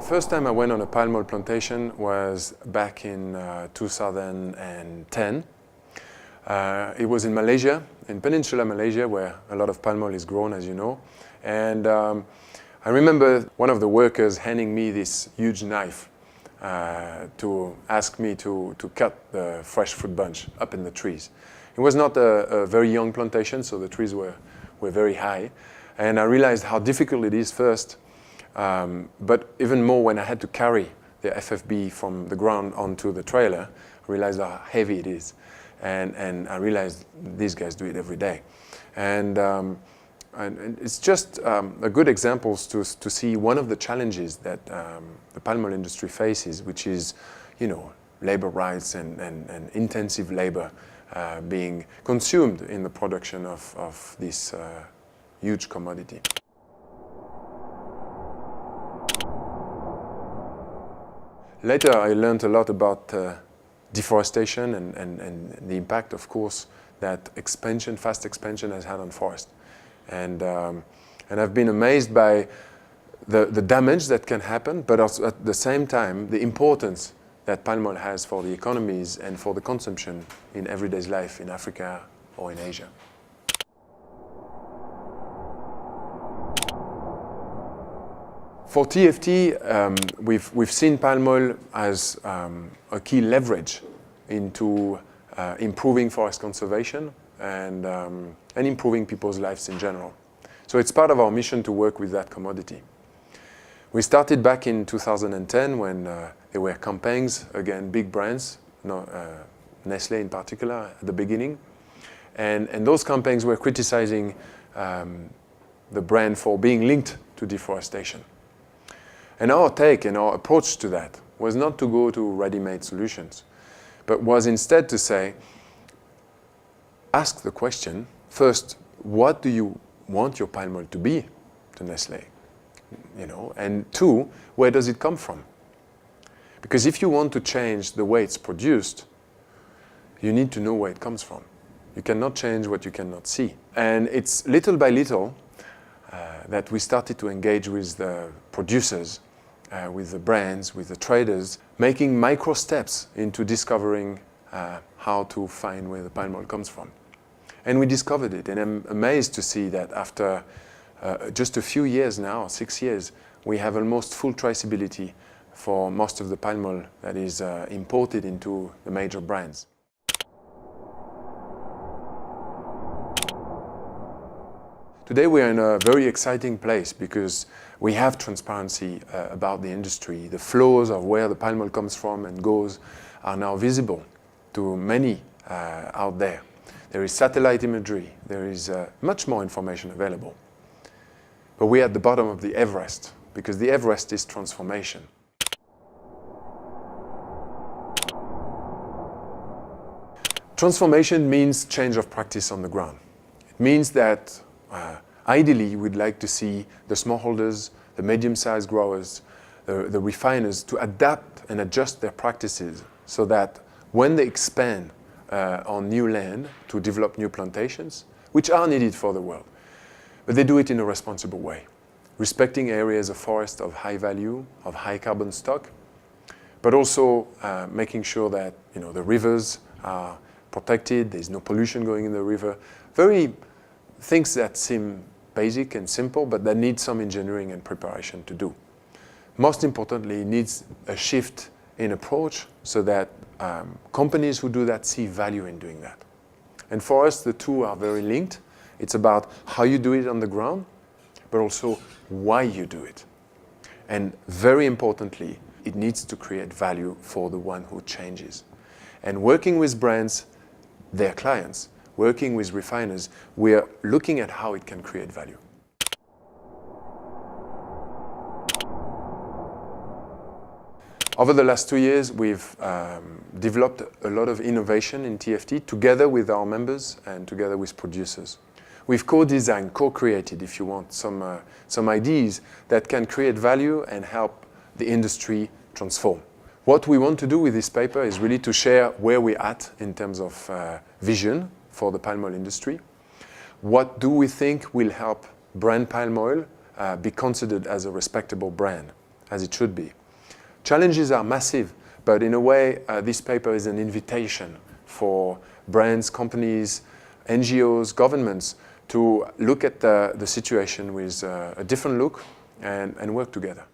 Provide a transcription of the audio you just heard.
first time I went on a palm oil plantation was back in 2010. It was in Malaysia, in Peninsular Malaysia, where a lot of palm oil is grown, as you know. And I remember one of the workers handing me this huge knife to ask me to cut the fresh fruit bunch up in the trees. It was not a very young plantation, so the trees were very high. And I realized how difficult it is first, but even more when I had to carry the FFB from the ground onto the trailer, I realized how heavy it is. And I realized these guys do it every day. And it's just a good example to see one of the challenges that the palm oil industry faces, which is, labor rights and intensive labor being consumed in the production of this huge commodity. Later, I learned a lot about deforestation and the impact, of course, that fast expansion has had on forest. And I've been amazed by the damage that can happen, but also at the same time, the importance that palm oil has for the economies and for the consumption in everyday life in Africa or in Asia. For TFT, we've seen palm oil as a key leverage into improving forest conservation and improving people's lives in general. So it's part of our mission to work with that commodity. We started back in 2010 when there were campaigns, again, big brands, Nestlé in particular at the beginning. And those campaigns were criticizing the brand for being linked to deforestation. And our take and our approach to that was not to go to ready-made solutions, but was instead to say, ask the question, first, what do you want your palm oil to be to Nestlé? And two, where does it come from? Because if you want to change the way it's produced, you need to know where it comes from. You cannot change what you cannot see. And it's little by little that we started to engage with the producers, with the brands, with the traders, making micro steps into discovering how to find where the palm oil comes from. And we discovered it, and I'm amazed to see that after just a few years now, 6 years, we have almost full traceability for most of the palm oil that is imported into the major brands. Today we are in a very exciting place because we have transparency about the industry. The flows of where the palm oil comes from and goes are now visible to many out there. There is satellite imagery. There is much more information available. But we're at the bottom of the Everest because the Everest is transformation. Transformation means change of practice on the ground. It means that ideally, we'd like to see the smallholders, the medium-sized growers, the refiners to adapt and adjust their practices so that when they expand on new land to develop new plantations, which are needed for the world, but they do it in a responsible way, respecting areas of forest of high value, of high carbon stock, but also making sure that the rivers are protected, there's no pollution going in the river. Very things that seem basic and simple, but that need some engineering and preparation to do. Most importantly, it needs a shift in approach so that companies who do that see value in doing that. And for us, the two are very linked. It's about how you do it on the ground, but also why you do it. And very importantly, it needs to create value for the one who changes. And working with brands, their clients, working with refiners, we are looking at how it can create value. Over the last 2 years, we've developed a lot of innovation in TFT together with our members and together with producers. We've co-designed, co-created, if you want, some ideas that can create value and help the industry transform. What we want to do with this paper is really to share where we're at in terms of vision for the palm oil industry. What do we think will help brand palm oil be considered as a respectable brand as it should be. Challenges are massive, but in a way, this paper is an invitation for brands, companies, NGOs, governments to look at the situation with a different look and work together.